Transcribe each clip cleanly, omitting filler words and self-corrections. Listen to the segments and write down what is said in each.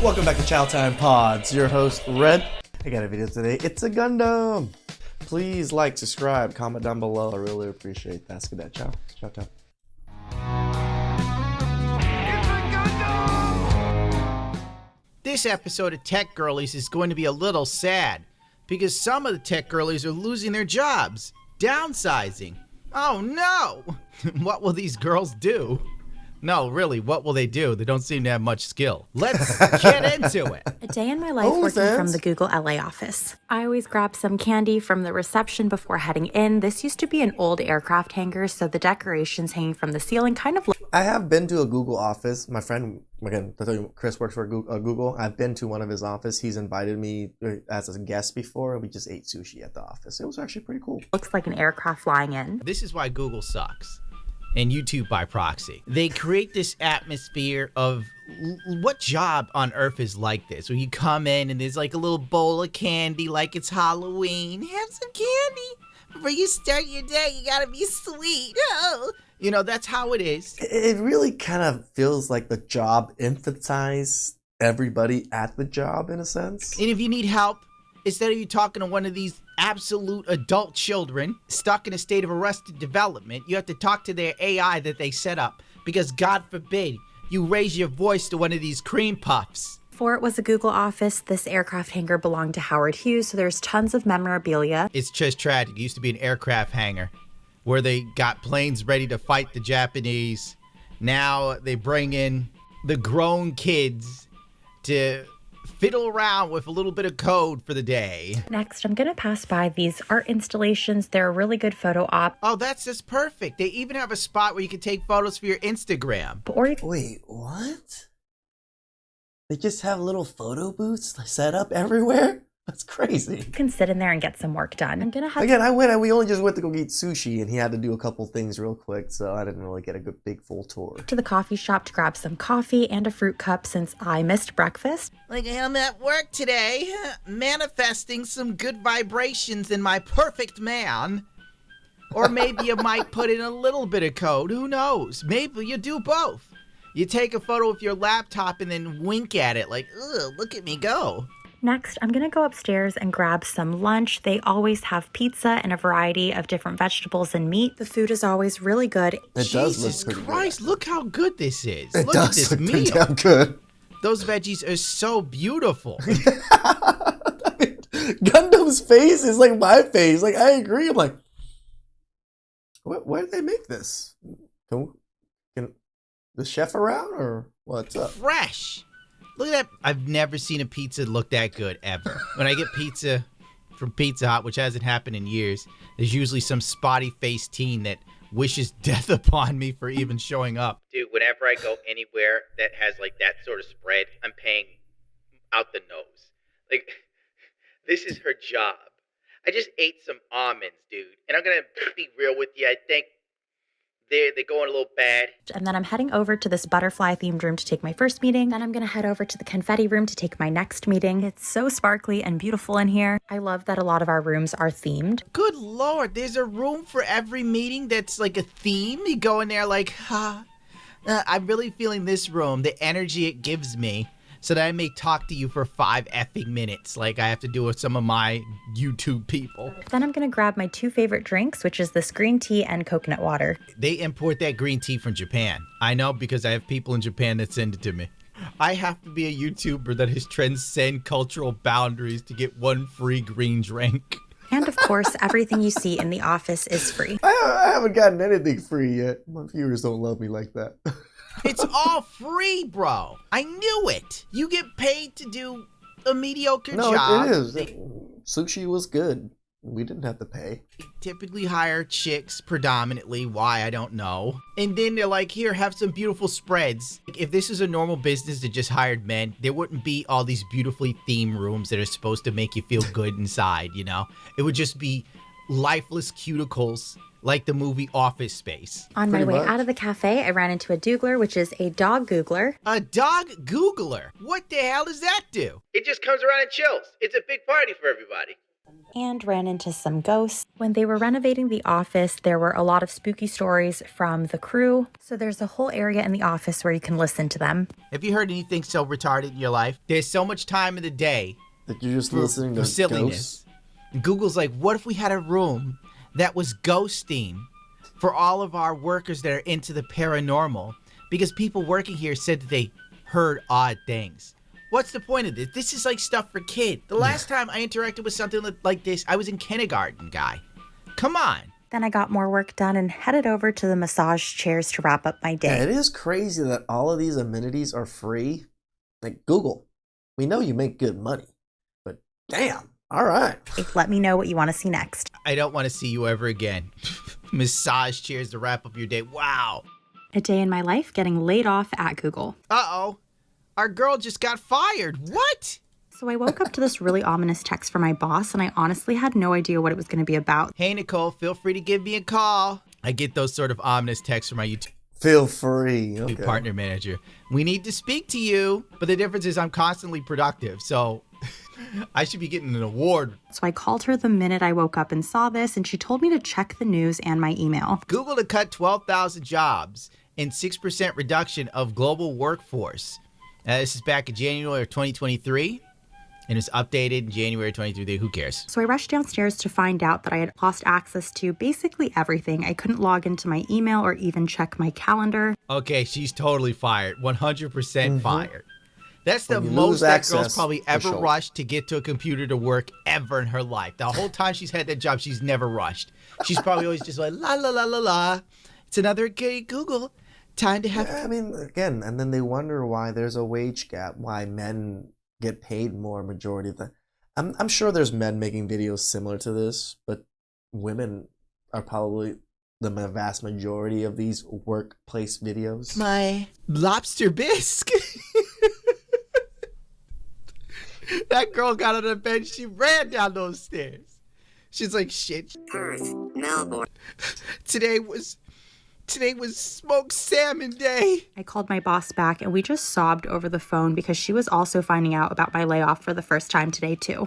Welcome back to Chow Time Pods. Your host, Red. I got a video today. It's a Gundam. Please like, subscribe, comment down below. I really appreciate that. Let's get that. Ciao. Ciao, ciao. This episode of Tech Girlies is going to be a little sad because some of the tech girlies are losing their jobs, downsizing. Oh no! What will these girls do? No, really, what will they do? They don't seem to have much skill. Let's get into it. A day in my life working from the Google LA office. I always grab some candy from the reception before heading in. This used to be an old aircraft hangar, so the decorations hanging from the ceiling kind of look. I have been to a Google office. My friend, again, I told you, Chris works for Google. I've been to one of his office. He's invited me as a guest before, and we just ate sushi at the office. It was actually pretty cool. Looks like an aircraft flying in. This is why Google sucks. And YouTube by proxy. They create this atmosphere of what job on earth is like this, where you come in and there's like a little bowl of candy like it's Halloween. Have some candy before you start your day. You gotta be sweet. Oh. You know, that's how it is. It really kind of feels like the job emphasized everybody at the job in a sense. And if you need help, instead of you talking to one of these absolute adult children stuck in a state of arrested development, you have to talk to their AI that they set up because God forbid you raise your voice to one of these cream puffs. Before it was a Google office, this aircraft hangar belonged to Howard Hughes, so there's tons of memorabilia. It's just tragic. It used to be an aircraft hangar where they got planes ready to fight the Japanese. Now they bring in the grown kids to fiddle around with a little bit of code for the day. Next, I'm gonna pass by these art installations. They're a really good photo op. Oh, that's just perfect. They even have a spot where you can take photos for your Instagram. Or you Wait, what? They just have little photo booths set up everywhere? That's crazy. can sit in there and get some work done. I'm gonna have Again, we only just went to go eat sushi, and he had to do a couple things real quick, so I didn't really get a good big full tour. to the coffee shop to grab some coffee and a fruit cup since I missed breakfast. Like, I'm at work today, manifesting some good vibrations in my perfect man. Or maybe you might put in a little bit of code. Who knows? Maybe you do both. You take a photo with your laptop and then wink at it like, ugh, look at me go. Next, I'm gonna go upstairs and grab some lunch. They always have pizza and a variety of different vegetables and meat. The food is always really good. It does Jesus look pretty Christ, look how good this is. It Look at does this look pretty meal. damn good. Those veggies are so beautiful. I mean, Gundam's face is like my face. Like, I agree. I'm like, where did they make this? Can the chef around, or what's up? Fresh. Look at that. I've never seen a pizza look that good ever. When I get pizza from Pizza Hut, which hasn't happened in years, there's usually some spotty-faced teen that wishes death upon me for even showing up. Dude, whenever I go anywhere that has like that sort of spread, I'm paying out the nose. Like, this is her job. I just ate some almonds, dude. And I'm gonna be real with you. I think they're going a little bad. And then I'm heading over to this butterfly themed room to take my first meeting. Then I'm gonna head over to the confetti room to take my next meeting. It's so sparkly and beautiful in here. I love that a lot of our rooms are themed. Good Lord, there's a room for every meeting that's like a theme. You go in there like, I'm really feeling this room, the energy it gives me, so that I may talk to you for 5 effing minutes like I have to do with some of my YouTube people. Then I'm gonna grab my 2 favorite drinks, which is this green tea and coconut water. They import that green tea from Japan. I know because I have people in Japan that send it to me. I have to be a YouTuber that has transcend cultural boundaries to get 1 free green drink. And of course, everything you see in the office is free. I haven't gotten anything free yet. My viewers don't love me like that. It's all free, bro. I knew it. You get paid to do a mediocre job. No, it is. Sushi was good. We didn't have to pay. They typically hire chicks predominantly. Why, I don't know. And then they're like, here, have some beautiful spreads. If this is a normal business that just hired men, there wouldn't be all these beautifully themed rooms that are supposed to make you feel good inside, you know? It would just be lifeless cuticles like the movie Office Space. On my Pretty way much. out of the cafe, I ran into a doogler, which is a dog googler. A dog Googler. What the hell does that do? It just comes around and chills. It's a big party for everybody. and ran into some ghosts. When they were renovating the office, there were a lot of spooky stories from the crew. So there's a whole area in the office where you can listen to them. Have you heard anything so retarded in your life? There's so much time in the day That you're just listening to silliness. ghosts? Google's like, what if we had a room that was ghost themed for all of our workers that are into the paranormal? Because people working here said that they heard odd things. What's the point of this? This is like stuff for kids. The last time I interacted with something like this, I was in kindergarten, guy. Come on. Then I got more work done and headed over to the massage chairs to wrap up my day. Yeah, it is crazy that all of these amenities are free. Like Google, we know you make good money, but damn, all right. Let me know what you want to see next. I don't want to see you ever again. Massage chairs to wrap up your day. Wow. A day in my life getting laid off at Google. Uh-oh. Our girl just got fired. What? So I woke up to this really ominous text from my boss, and I honestly had no idea what it was going to be about. Hey, Nicole, feel free to give me a call. I get those sort of ominous texts from my YouTube Feel free. Okay. partner manager. We need to speak to you. But the difference is I'm constantly productive, so I should be getting an award. So I called her the minute I woke up and saw this, and she told me to check the news and my email. Google to cut 12,000 jobs and 6% reduction of global workforce. This is back in January of 2023, and it's updated in January 2023. Who cares? So I rushed downstairs to find out that I had lost access to basically everything. I couldn't log into my email or even check my calendar. Okay, she's totally fired. 100% fired. That's the When you most lose that access, girl's probably for ever sure. rushed to get to a computer to work ever in her life. The whole time she's had that job, she's never rushed. She's probably always just like, la, la, la, la, la. It's another gay Google. Time to have... Yeah, I mean, again, and then they wonder why there's a wage gap, why men get paid more majority of the... I'm sure there's men making videos similar to this, but women are probably the vast majority of these workplace videos. My lobster bisque. That girl got on the bed. She ran down those stairs. She's like, shit. Perth, Melbourne. Today was smoked salmon day. I called my boss back, and we just sobbed over the phone because she was also finding out about my layoff for the first time today, too.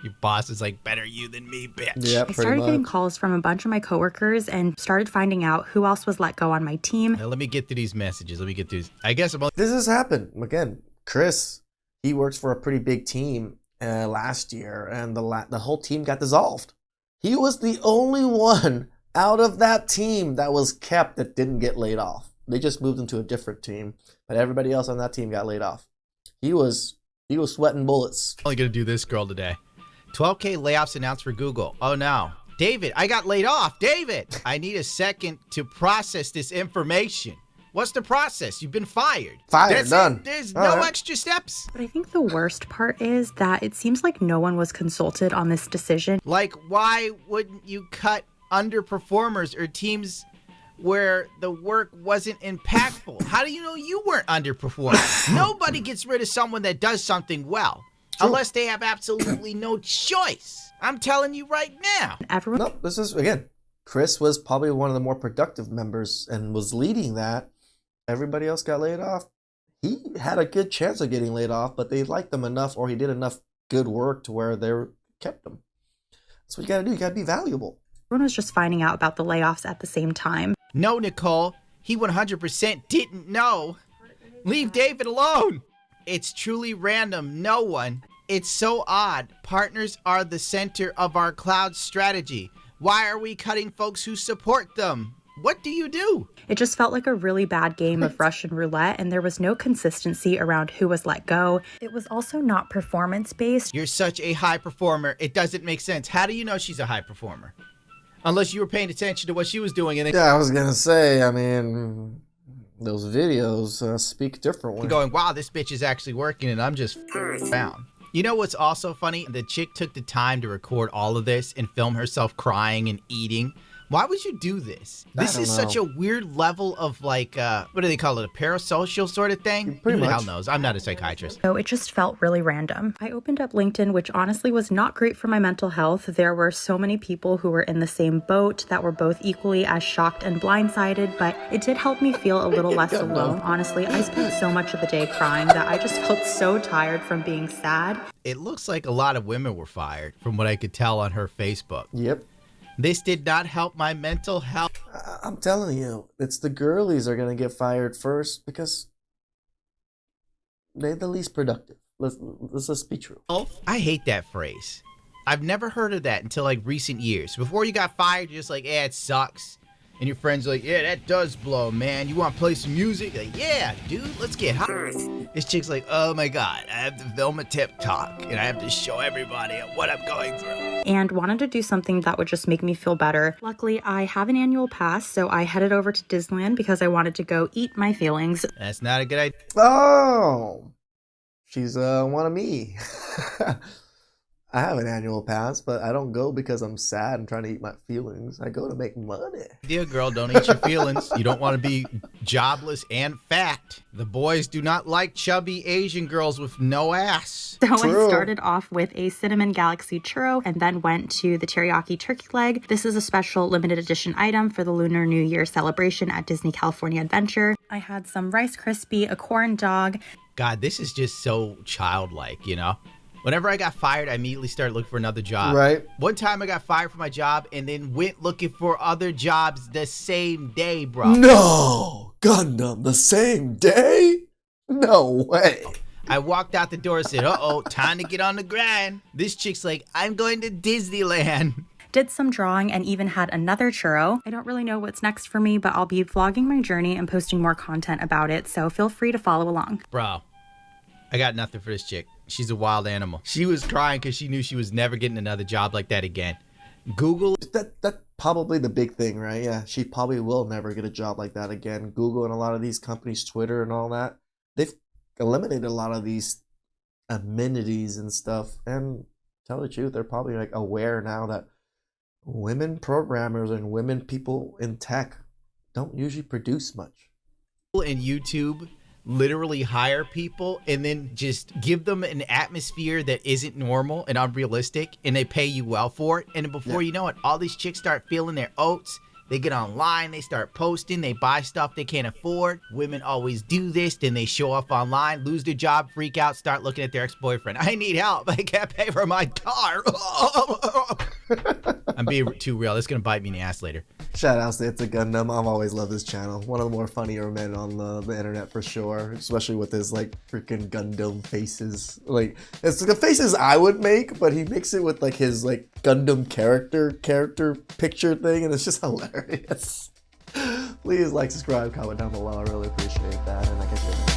Your boss is like, better you than me, bitch. Yeah, I pretty started getting much. calls from a bunch of my coworkers and started finding out who else was let go on my team. Now, let me get to these messages. Let me get to these. I guess I'm only... This has happened. Again, Chris, he works for a pretty big team last year, and the whole team got dissolved. He was the only one out of that team that was kept that didn't get laid off. They just moved him to a different team, but everybody else on that team got laid off. He was sweating bullets. only going to do this girl today. 12K layoffs announced for Google. Oh, no. David, I got laid off. David, I need a second to process this information. What's the process? You've been fired. Fired, That's done. It. There's All no right. extra steps. But I think the worst part is that it seems like no one was consulted on this decision. Like, why wouldn't you cut underperformers or teams where the work wasn't impactful? How do you know you weren't underperforming? Nobody gets rid of someone that does something well unless they have absolutely no choice. I'm telling you right now. Everyone No, this is, again, Chris was probably one of the more productive members and was leading that. Everybody else got laid off. He had a good chance of getting laid off, but they liked him enough, or he did enough good work to where they kept him. That's what you gotta do. You gotta be valuable. was just finding out about the layoffs at the same time. No, Nicole, he 100% didn't know. Leave David alone. It's truly random. No one. It's so odd. Partners are the center of our cloud strategy. Why are we cutting folks who support them? What do you do? It just felt like a really bad game of Russian roulette, and there was no consistency around who was let go. It was also not performance-based. You're such a high performer. It doesn't make sense. How do you know she's a high performer? Unless you were paying attention to what she was doing and then Yeah, I was gonna say, I mean, those videos speak differently. going, wow, this bitch is actually working and I'm just found. You know what's also funny? The chick took the time to record all of this and film herself crying and eating Why would you do this? I This don't is such know. a weird level of like, what do they call it? A parasocial sort of thing? Pretty Who the hell much. knows? I'm not a psychiatrist. So it just felt really random. I opened up LinkedIn, which honestly was not great for my mental health. There were so many people who were in the same boat that were both equally as shocked and blindsided, but it did help me feel a little less alone. Honestly, I spent so much of the day crying that I just felt so tired from being sad. It looks like a lot of women were fired from what I could tell on her Facebook. Yep. This did not help my mental health. I'm telling you, it's the girlies are gonna get fired first because they're the least productive. Let's just be true. I hate that phrase. I've never heard of that until like recent years. Before you got fired, you're just like, yeah, it sucks. And your friends are like, yeah, that does blow, man. You want to play some music? Like, yeah, dude, let's get hot. This chick's like, oh my God, I have to film a tip talk and I have to show everybody what I'm going through. And wanted to do something that would just make me feel better. Luckily, I have an annual pass, so I headed over to Disneyland because I wanted to go eat my feelings. That's not a good idea. Oh, she's one of me. I have an annual pass, but I don't go because I'm sad and trying to eat my feelings. I go to make money. Dear girl, don't eat your feelings. You don't want to be jobless and fat. The boys do not like chubby Asian girls with no ass. So True. I started off with a Cinnamon Galaxy churro and then went to the teriyaki turkey leg. This is a special limited edition item for the Lunar New Year celebration at Disney California Adventure. I had some Rice Krispie, a corn dog. God, this is just so childlike, you know? Whenever I got fired, I immediately started looking for another job. Right. One time I got fired from my job and then went looking for other jobs the same day, bro. No, Gundam, the same day? No way. I walked out the door and said, uh-oh, time to get on the grind. This chick's like, I'm going to Disneyland. Did some drawing and even had another churro. I don't really know what's next for me, but I'll be vlogging my journey and posting more content about it, so feel free to follow along. Bro, I got nothing for this chick. She's a wild animal. She was crying because she knew she was never getting another job like that again. Google. That's probably the big thing, right? Yeah, she probably will never get a job like that again. Google and a lot of these companies, Twitter and all that, they've eliminated a lot of these amenities and stuff. And tell the truth, they're probably like aware now that women programmers and women people in tech don't usually produce much. And YouTube literally hire people and then just give them an atmosphere that isn't normal and unrealistic, and they pay you well for it. And before you know it, all these chicks start feeling their oats. They get online, they start posting, they buy stuff they can't afford. Women always do this, then they show up online, lose their job, freak out, start looking at their ex-boyfriend. I need help, I can't pay for my car. I'm being too real, it's gonna bite me in the ass later. Shout out to It's a Gundam. I've always loved this channel. One of the more funnier men on the internet for sure. Especially with his like freaking Gundam faces. Like it's the faces I would make, but he makes it with like his like Gundam character picture thing, and it's just hilarious. Please like, subscribe, comment down below. I really appreciate that. And like I said,